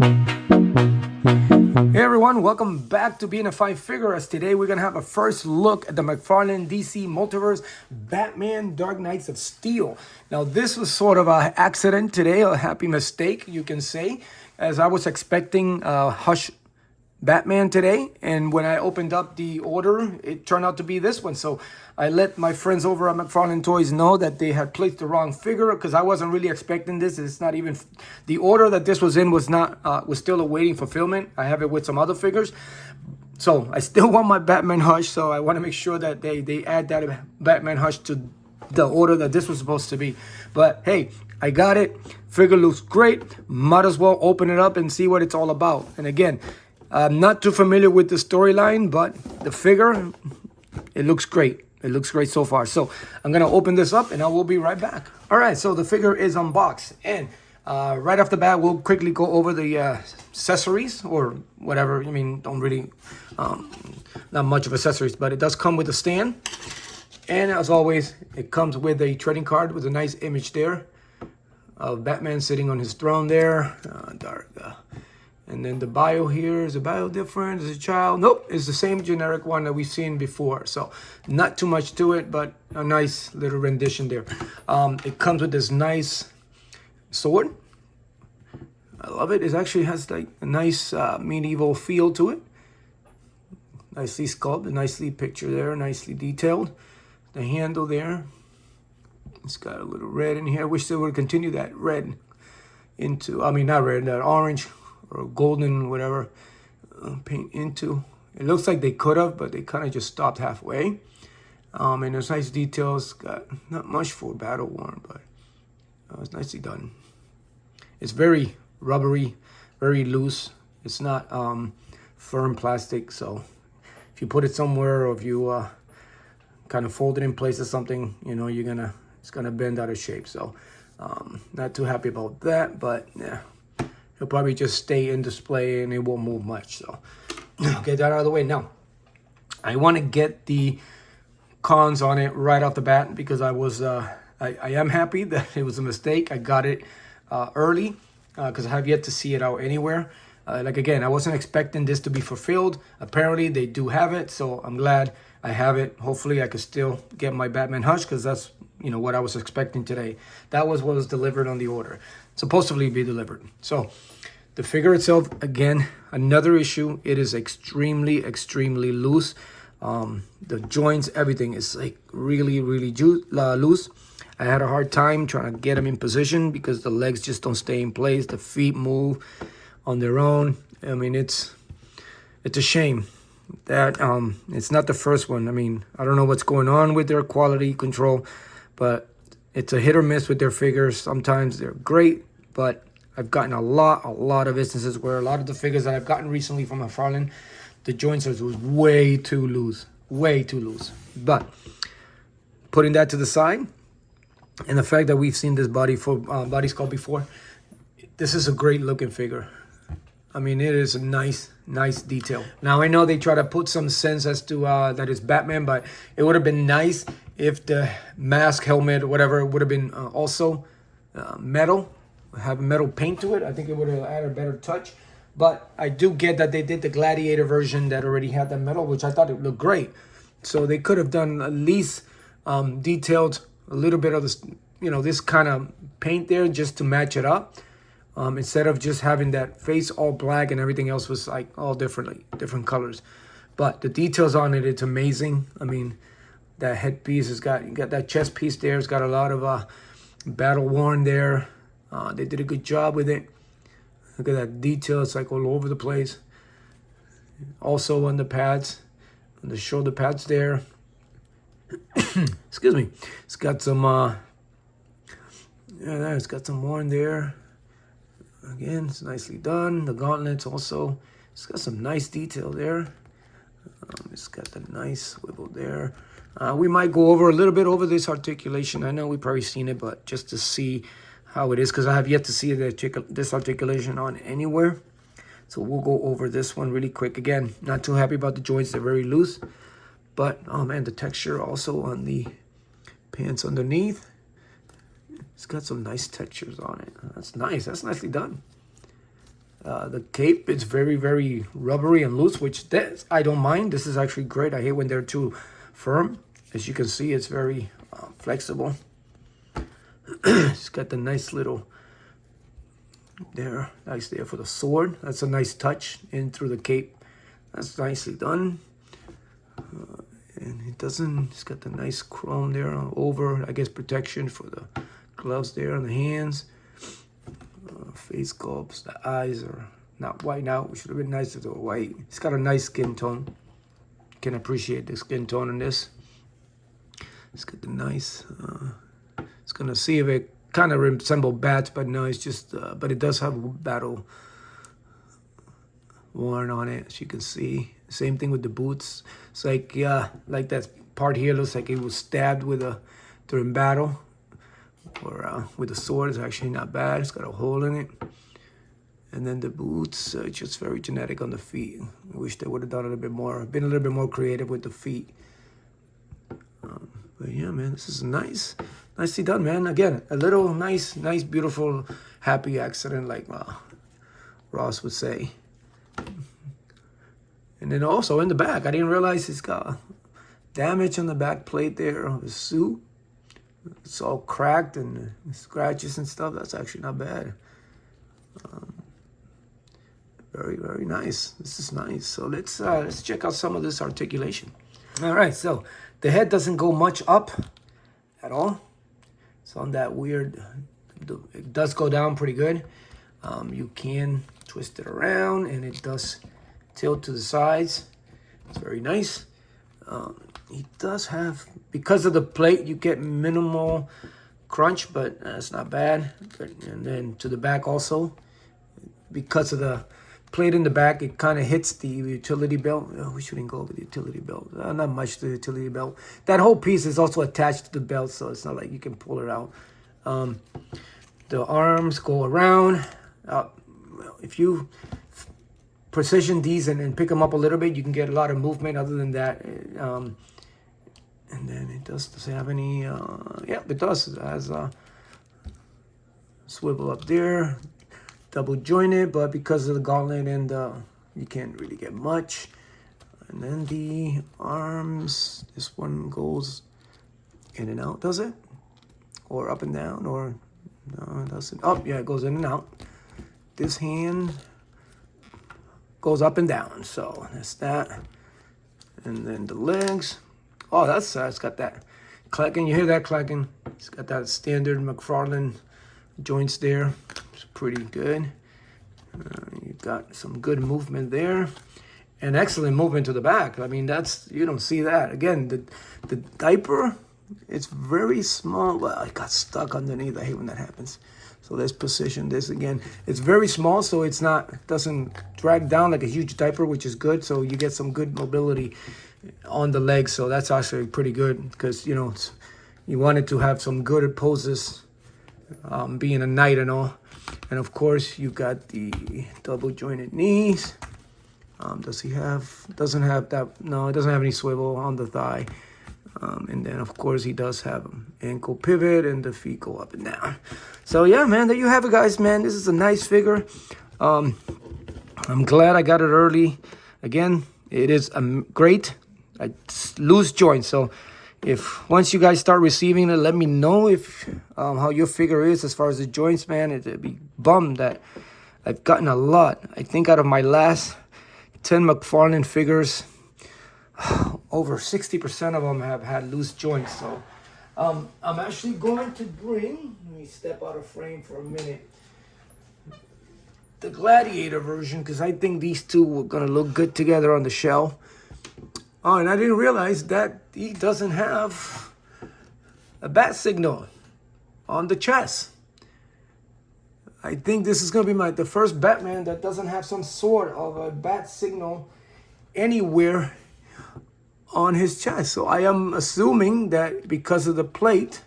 Hey everyone, welcome back to Being a Five Figure. As today we're gonna have a first look at the Mcfarlane DC Multiverse Batman Dark Knights of Steel. Now this was sort of an accident today, a happy mistake you can say, as I was expecting Hush Batman today, and when I opened up the order, it turned out to be this one. So I let my friends over at Mcfarlane Toys know that they had placed the wrong figure because I wasn't really expecting this. It's not even the order that this was in was not was still awaiting fulfillment. I have it with some other figures, so I still want my Batman Hush. So I want to make sure that they add that Batman Hush to the order that this was supposed to be. But hey, I got it. Figure looks great. Might as well open it up and see what it's all about. And again, I'm not too familiar with the storyline, but the figure, it looks great. It looks great so far. So I'm going to open this up and I will be right back. All right, so the figure is unboxed. And right off the bat, we'll quickly go over the accessories or whatever. I mean, don't really, not much of accessories, but it does come with a stand. And as always, it comes with a trading card with a nice image there of Batman sitting on his throne there. And then the bio here, is the bio different? Is a child? Nope, it's the same generic one that we've seen before. So not too much to it, but a nice little rendition there. It comes with this nice sword. I love it. It actually has like a nice medieval feel to it. Nicely sculpted, nicely pictured there, nicely detailed. The handle there. It's got a little red in here. I wish they would continue that red into, I mean, not red, that orange or golden, whatever, paint into. It looks like they could have, but they kind of just stopped halfway. And there's nice details. Got not much for battle worn, but it's nicely done. It's very rubbery, very loose. It's not firm plastic, so if you put it somewhere or if you kind of fold it in place or something, you know, it's gonna bend out of shape. So not too happy about that, but yeah. It'll probably just stay in display and it won't move much. So get that out of the way. Now, I want to get the cons on it right off the bat because I was, I am happy that it was a mistake. I got it early because I have yet to see it out anywhere. Like again, I wasn't expecting this to be fulfilled. Apparently they do have it. So I'm glad I have it. Hopefully I could still get my Batman Hush because that's, you know, what I was expecting today. That was what was delivered on the order. Supposedly be delivered. So the figure itself, again, another issue. It is extremely loose. The joints, everything is like really loose. I had a hard time trying to get them in position because the legs just don't stay in place. The feet move on their own. I mean, it's a shame that it's not the first one. I mean, I don't know what's going on with their quality control, but it's a hit or miss with their figures. Sometimes they're great, but I've gotten a lot of instances where a lot of the figures that I've gotten recently from Mcfarlane, the joints are way too loose. But putting that to the side, and the fact that we've seen this body sculpt before, this is a great looking figure. I mean, it is a nice detail. Now, I know they try to put some sense as to that it's Batman, but it would have been nice if the mask, helmet, or whatever, would have been also metal, have metal paint to it. I think it would have added a better touch. But I do get that they did the Gladiator version that already had that metal, which I thought it looked great. So they could have done at least detailed a little bit of this, you know, this kind of paint there just to match it up. Instead of just having that face all black and everything else was like all different colors. But the details on it, it's amazing. I mean, that headpiece has got, you got that chest piece there. It's got a lot of battle worn there. They did a good job with it. Look at that detail. It's like all over the place. Also on the pads, on the shoulder pads there. Excuse me. It's got some, yeah, it's got some worn there. Again, it's nicely done. The gauntlets also, it's got some nice detail there. It's got the nice swivel there. We might go over a little bit over this articulation. I know we've probably seen it, but just to see how it is, because I have yet to see this articulation on anywhere. So we'll go over this one really quick. Again, not too happy about the joints. They're very loose. But, oh man, the texture also on the pants underneath. It's got some nice textures on it. That's nice. That's nicely done. The cape is very, very rubbery and loose, which I don't mind. This is actually great. I hate when they're too firm. As you can see, it's very flexible. It's got the nice little there, nice there for the sword. That's a nice touch in through the cape. That's nicely done. And it's got the nice chrome there over, I guess, protection for the gloves there on the hands. Face sculpts, the eyes are not white now. It should have been nice if they were white. It's got a nice skin tone. Can appreciate the skin tone in this. It's got the nice, it's gonna see if it kind of resemble bats, but no, it's just, but it does have battle worn on it, as you can see. Same thing with the boots. It's like, yeah, like that part here looks like it was stabbed with during battle, or with a sword. It's actually not bad. It's got a hole in it. And then the boots, just very genetic on the feet. I wish they would have done a little bit more, been a little bit more creative with the feet. But yeah, man, this is nicely done, man. Again, a little nice, beautiful, happy accident, like Ross would say. And then also in the back, I didn't realize it's got damage on the back plate there of his suit. It's all cracked and scratches and stuff. That's actually not bad. Very, very nice. This is nice. So let's check out some of this articulation. All right, so the head doesn't go much up at all. It's on that weird, it does go down pretty good. You can twist it around and it does tilt to the sides. It's very nice. He does have, because of the plate, you get minimal crunch, but that's not bad. And then to the back also, because of the plate in the back, it kind of hits the utility belt. Oh, we shouldn't go over the utility belt. Not much to the utility belt. That whole piece is also attached to the belt, so it's not like you can pull it out. The arms go around. If you precision these and pick them up a little bit, you can get a lot of movement. Other than that, and then it does it have any? Yeah, it does. It has a swivel up there. Double jointed, but because of the gauntlet and you can't really get much. And then the arms, this one goes in and out, does it? Or up and down, or no, it doesn't. Oh, yeah, it goes in and out. This hand goes up and down, so that's that. And then the legs. Oh, that's it's got that clacking. You hear that clacking? It's got that standard Mcfarlane joints there. It's pretty good. You got some good movement there, and excellent movement to the back. I mean, you don't see that. Again, the diaper, it's very small. Well, it got stuck underneath. I hate when that happens. So let's position this again. It's very small, so it doesn't drag down like a huge diaper, which is good. So you get some good mobility on the legs. So that's actually pretty good because, you know, you wanted to have some good poses, being a knight and all. And of course, you got the double jointed knees. Doesn't have that, no, it doesn't have any swivel on the thigh. And then, of course, he does have an ankle pivot and the feet go up and down. So, yeah, man, there you have it, guys, man. This is a nice figure. I'm glad I got it early. Again, it is great. Loose joint. So, once you guys start receiving it, let me know if how your figure is as far as the joints, man. It'd be bummed that I've gotten a lot. I think out of my last 10 Mcfarlane figures, over 60% of them have had loose joints. So I'm actually going to bring, let me step out of frame for a minute, the Gladiator version, because I think these two were going to look good together on the shelf. Oh, and I didn't realize that he doesn't have a bat signal on the chest. I think this is going to be the first Batman that doesn't have some sort of a bat signal anywhere on his chest. So I am assuming that because of the plate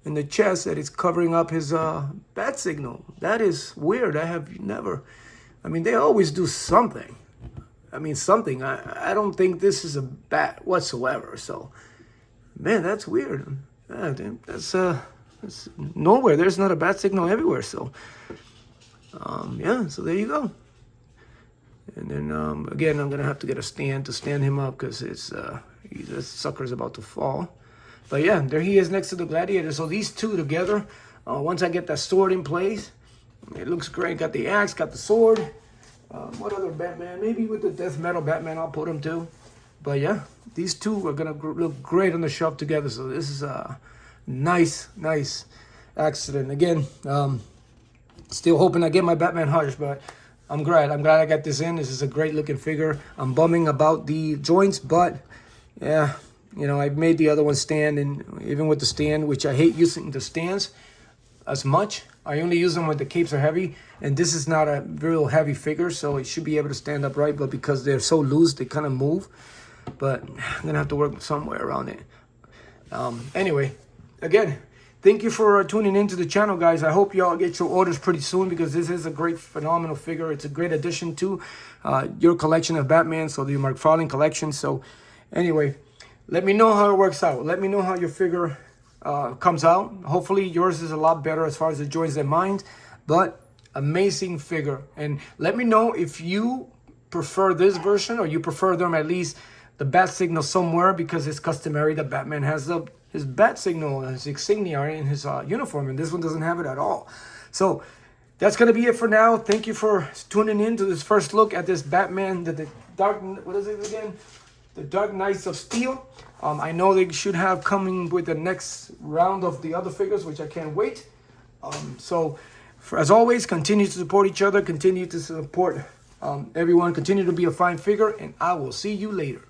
in the chest that it's covering up his bat signal. That is weird. I have never, I mean, they always do something. I mean, something. I don't think this is a bat whatsoever. So, man, that's weird. That's nowhere. There's not a bat signal everywhere. So, Yeah, so there you go. And then again, I'm gonna have to get a stand to stand him up because this sucker's about to fall. But yeah, there he is next to the gladiator. So these two together, once I get that sword in place, it looks great. Got the axe, got the sword. What other Batman? Maybe with the death metal Batman, I'll put him too. But yeah, these two are gonna look great on the shelf together. So this is a nice accident. Again, still hoping I get my Batman Hush, but I'm glad I got this in. This is a great looking figure. I'm bumming about the joints, but yeah, you know, I've made the other one stand, and even with the stand, which I hate using the stands as much. I only use them when the capes are heavy, and this is not a real heavy figure, so it should be able to stand upright, but because they're so loose, they kind of move. But I'm gonna have to work somewhere around it. Anyway, again, thank you for tuning into the channel, guys. I hope y'all get your orders pretty soon because this is a great, phenomenal figure. It's a great addition to your collection of Batman, so the Mcfarlane collection. So anyway, let me know how it works out. Let me know how your figure comes out. Hopefully yours is a lot better as far as the joints than mine, but amazing figure. And let me know if you prefer this version or you prefer them at least the bat signal somewhere, because it's customary that Batman has his bat signal, his insignia in his uniform, and this one doesn't have it at all. So that's gonna be it for now. Thank you for tuning in to this first look at this Batman, the Dark, what is it again? The Dark Knights of Steel. I know they should have coming with the next round of the other figures, which I can't wait. So as always, continue to support each other, continue to support everyone, continue to be a fine figure, and I will see you later.